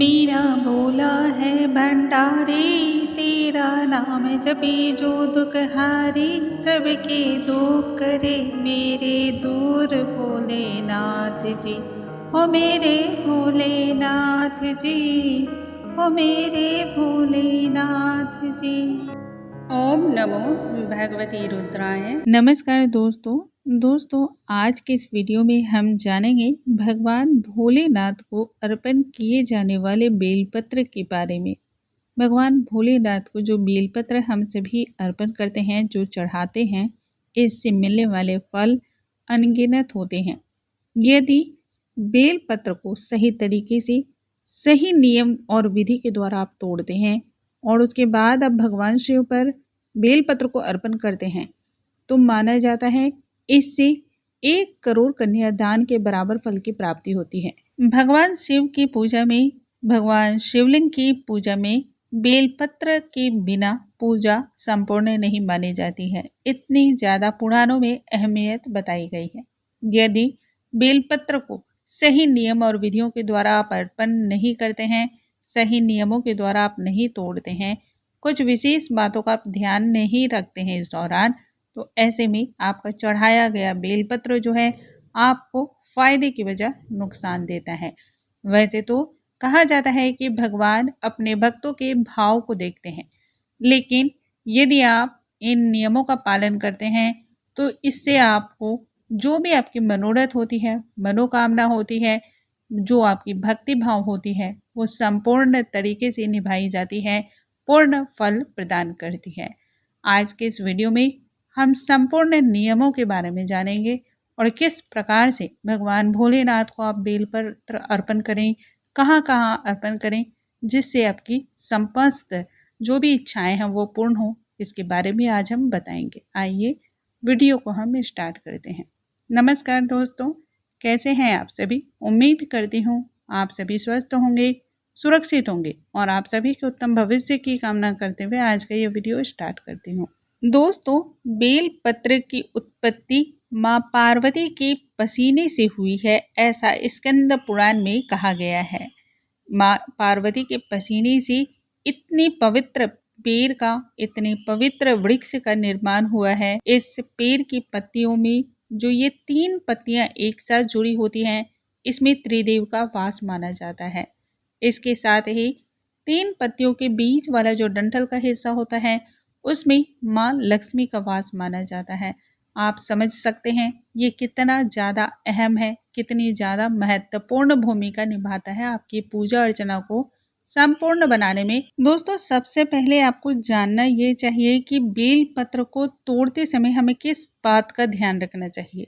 मेरा भोला है भंडारी, तेरा नाम जपे जो दुख हारी, सबके दुख करे मेरे दूर भोलेनाथ जी। ओ मेरे भोलेनाथ जी, ओ मेरे भोलेनाथ जी। ओम नमो भगवती रुद्राय। नमस्कार दोस्तों, आज के इस वीडियो में हम जानेंगे भगवान भोलेनाथ को अर्पण किए जाने वाले बेलपत्र के बारे में। भगवान भोलेनाथ को जो बेलपत्र हम सभी अर्पण करते हैं, जो चढ़ाते हैं, इससे मिलने वाले फल अनगिनत होते हैं। यदि बेलपत्र को सही तरीके से, सही नियम और विधि के द्वारा आप तोड़ते हैं और उसके बाद आप भगवान शिव पर बेलपत्र को अर्पण करते हैं, तो माना जाता है इससे 1 करोड़ कन्यादान के बराबर फल की प्राप्ति होती है। भगवान शिव की पूजा में, भगवान शिवलिंग की पूजा में बेलपत्र के बिना पूजा संपूर्ण नहीं मानी जाती है। इतनी ज्यादा पुराणों में अहमियत बताई गई है। यदि बेलपत्र को सही नियम और विधियों के द्वारा आप अर्पण नहीं करते हैं, सही नियमों के द्वारा आप नहीं तोड़ते हैं, कुछ विशेष बातों का आप ध्यान नहीं रखते हैं इस दौरान, तो ऐसे में आपका चढ़ाया गया बेलपत्र जो है आपको फायदे की बजाय नुकसान देता है। वैसे तो कहा जाता है कि भगवान अपने भक्तों के भाव को देखते हैं, लेकिन यदि आप इन नियमों का पालन करते हैं तो इससे आपको जो भी आपकी मनोरथ होती है, मनोकामना होती है, जो आपकी भक्ति भाव होती है, वो संपूर्ण तरीके से निभाई जाती है, पूर्ण फल प्रदान करती है। आज के इस वीडियो में हम संपूर्ण नियमों के बारे में जानेंगे और किस प्रकार से भगवान भोलेनाथ को आप बेलपत्र अर्पण करें, कहाँ कहाँ अर्पण करें, जिससे आपकी समस्त जो भी इच्छाएं हैं वो पूर्ण हो, इसके बारे में आज हम बताएंगे। आइए वीडियो को हम स्टार्ट करते हैं। नमस्कार दोस्तों, कैसे हैं आप सभी? उम्मीद करती हूँ आप सभी स्वस्थ होंगे, सुरक्षित होंगे और आप सभी के उत्तम भविष्य की कामना करते हुए आज का ये वीडियो स्टार्ट करती हूँ। दोस्तों, बेलपत्र की उत्पत्ति माँ पार्वती के पसीने से हुई है, ऐसा स्कंद पुराण में कहा गया है। माँ पार्वती के पसीने से इतनी पवित्र पेड़ का, इतने पवित्र वृक्ष का निर्माण हुआ है। इस पेड़ की पत्तियों में जो ये 3 पत्तियां एक साथ जुड़ी होती हैं, इसमें त्रिदेव का वास माना जाता है। इसके साथ ही 3 पत्तियों के बीच वाला जो डंठल का हिस्सा होता है, उसमें माँ लक्ष्मी का वास माना जाता है। आप समझ सकते हैं ये कितना ज़्यादा अहम है, कितनी ज़्यादा महत्वपूर्ण भूमिका निभाता है आपकी पूजा अर्चना को संपूर्ण बनाने में। दोस्तों, सबसे पहले आपको जानना ये चाहिए कि बेलपत्र को तोड़ते समय हमें किस बात का ध्यान रखना चाहिए।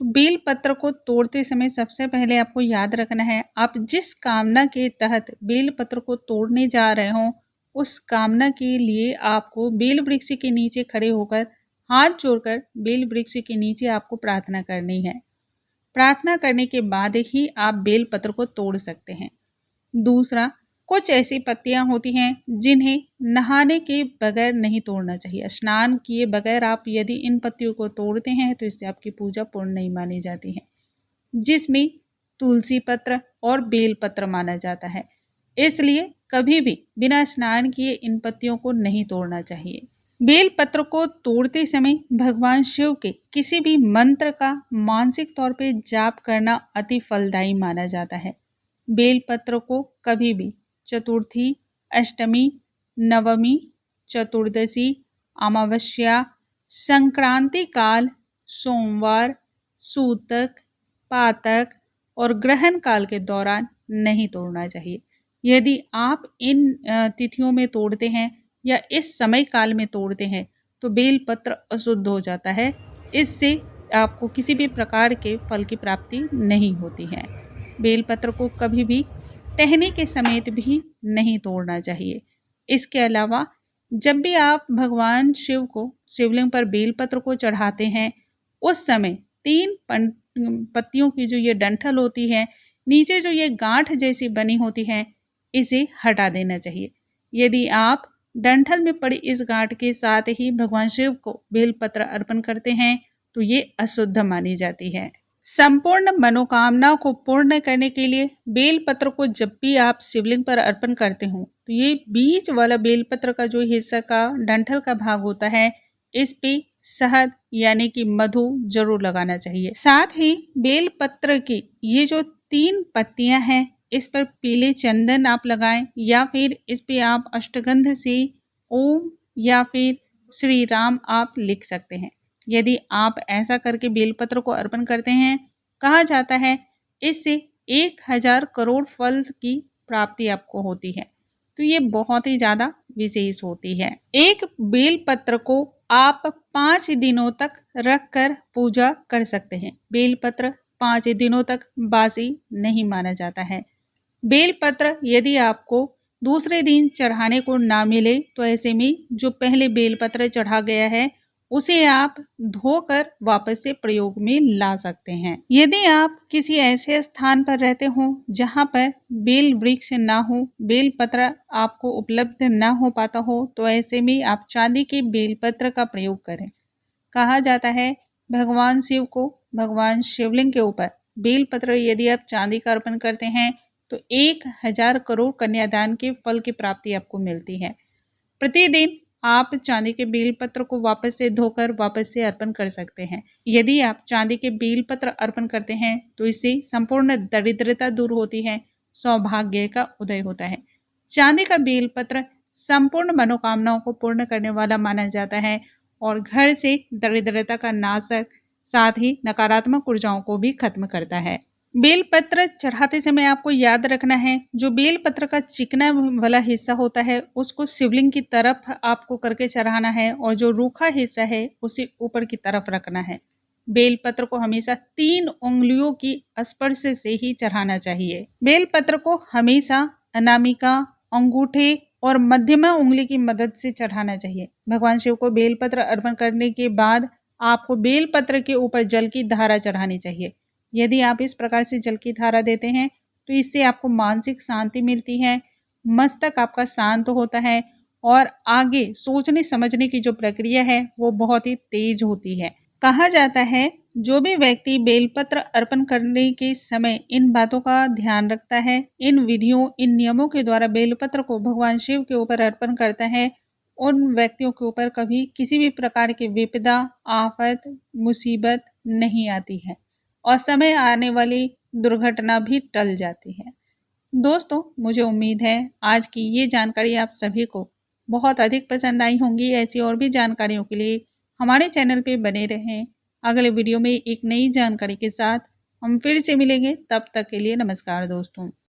तो बेलपत्र को तोड़ते समय सबसे पहले आपको याद रखना है, आप जिस कामना के तहत बेलपत्र को तोड़ने जा रहे हो, उस कामना के लिए आपको बेल वृक्ष के नीचे खड़े होकर, हाथ जोड़कर बेल वृक्ष के नीचे आपको प्रार्थना करनी है। प्रार्थना करने के बाद ही आप बेलपत्र को तोड़ सकते हैं। दूसरा, कुछ ऐसी पत्तियां होती हैं जिन्हें नहाने के बगैर नहीं तोड़ना चाहिए। स्नान किए बगैर आप यदि इन पत्तियों को तोड़ते हैं तो इससे आपकी पूजा पूर्ण नहीं मानी जाती है, जिसमें तुलसी पत्र और बेल पत्र माना जाता है। इसलिए कभी भी बिना स्नान किए इन पत्तियों को नहीं तोड़ना चाहिए। बेल पत्र को तोड़ते समय भगवान शिव के किसी भी मंत्र का मानसिक तौर पे जाप करना अति फलदायी माना जाता है। बेल पत्र को कभी भी चतुर्थी, अष्टमी, नवमी, चतुर्दशी, अमावस्या, संक्रांति काल, सोमवार, सूतक, पातक और ग्रहण काल के दौरान नहीं तोड़ना चाहिए। यदि आप इन तिथियों में तोड़ते हैं या इस समय काल में तोड़ते हैं तो बेलपत्र अशुद्ध हो जाता है। इससे आपको किसी भी प्रकार के फल की प्राप्ति नहीं होती है। बेलपत्र को कभी भी टहनी के समेत भी नहीं तोड़ना चाहिए। इसके अलावा जब भी आप भगवान शिव को शिवलिंग पर बेलपत्र को चढ़ाते हैं, उस समय 3 पत्तियों की जो ये डंठल होती है, नीचे जो ये गांठ जैसी बनी होती है, इसे हटा देना चाहिए। यदि आप डंठल में पड़ी इस गांठ के साथ ही भगवान शिव को बेलपत्र अर्पण करते हैं तो ये अशुद्ध मानी जाती है। संपूर्ण मनोकामना को पूर्ण करने के लिए बेलपत्र को जब भी आप शिवलिंग पर अर्पण करते हो तो ये बीच वाला बेलपत्र का जो हिस्सा का डंठल का भाग होता है इस पे शहद यानी कि मधु जरूर लगाना चाहिए। साथ ही बेलपत्र की ये जो 3 पत्तियां हैं इस पर पीले चंदन आप लगाएं या फिर इस पे आप अष्टगंध से ओम या फिर श्री राम आप लिख सकते हैं। यदि आप ऐसा करके बेलपत्र को अर्पण करते हैं, कहा जाता है इससे 1000 करोड़ फल की प्राप्ति आपको होती है। तो ये बहुत ही ज्यादा विशेष होती है। एक बेलपत्र को आप 5 दिनों तक रखकर पूजा कर सकते हैं। बेलपत्र 5 दिनों तक बासी नहीं माना जाता है। बेलपत्र यदि आपको दूसरे दिन चढ़ाने को ना मिले तो ऐसे में जो पहले बेलपत्र चढ़ा गया है उसे आप धोकर वापस से प्रयोग में ला सकते हैं। यदि आप किसी ऐसे स्थान पर रहते हो जहां पर बेल वृक्ष ना हो, बेलपत्र आपको उपलब्ध ना हो पाता हो तो ऐसे में आप चांदी के बेलपत्र का प्रयोग करें। कहा जाता है भगवान शिव को भगवान शिवलिंग के ऊपर बेलपत्र यदि आप चांदी का अर्पण करते हैं तो 1000 करोड़ कन्यादान के फल की प्राप्ति आपको मिलती है। प्रतिदिन आप चांदी के बेलपत्र को वापस से धोकर वापस से अर्पण कर सकते हैं। यदि आप चांदी के बेलपत्र अर्पण करते हैं तो इससे संपूर्ण दरिद्रता दूर होती है, सौभाग्य का उदय होता है। चांदी का बेलपत्र संपूर्ण मनोकामनाओं को पूर्ण करने वाला माना जाता है और घर से दरिद्रता का नाशक, साथ ही नकारात्मक ऊर्जाओं को भी खत्म करता है। बेलपत्र चढ़ाते समय आपको याद रखना है जो बेलपत्र का चिकना वाला हिस्सा होता है उसको शिवलिंग की तरफ आपको करके चढ़ाना है और जो रूखा हिस्सा है उसे ऊपर की तरफ रखना है। बेलपत्र को हमेशा 3 उंगलियों की स्पर्श से ही चढ़ाना चाहिए। बेलपत्र को हमेशा अनामिका, अंगूठे और मध्यमा उंगली की मदद से चढ़ाना चाहिए। भगवान शिव को बेलपत्र अर्पण करने के बाद आपको बेलपत्र के ऊपर जल की धारा चढ़ानी चाहिए। यदि आप इस प्रकार से जल की धारा देते हैं तो इससे आपको मानसिक शांति मिलती है, मस्तक आपका शांत होता है और आगे सोचने समझने की जो प्रक्रिया है वो बहुत ही तेज होती है। कहा जाता है जो भी व्यक्ति बेलपत्र अर्पण करने के समय इन बातों का ध्यान रखता है, इन विधियों इन नियमों के द्वारा बेलपत्र को भगवान शिव के ऊपर अर्पण करता है, उन व्यक्तियों के ऊपर कभी किसी भी प्रकार की विपदा, आफत, मुसीबत नहीं आती है और समय आने वाली दुर्घटना भी टल जाती है। दोस्तों, मुझे उम्मीद है आज की ये जानकारी आप सभी को बहुत अधिक पसंद आई होंगी। ऐसी और भी जानकारियों के लिए हमारे चैनल पे बने रहें। अगले वीडियो में एक नई जानकारी के साथ हम फिर से मिलेंगे। तब तक के लिए नमस्कार दोस्तों।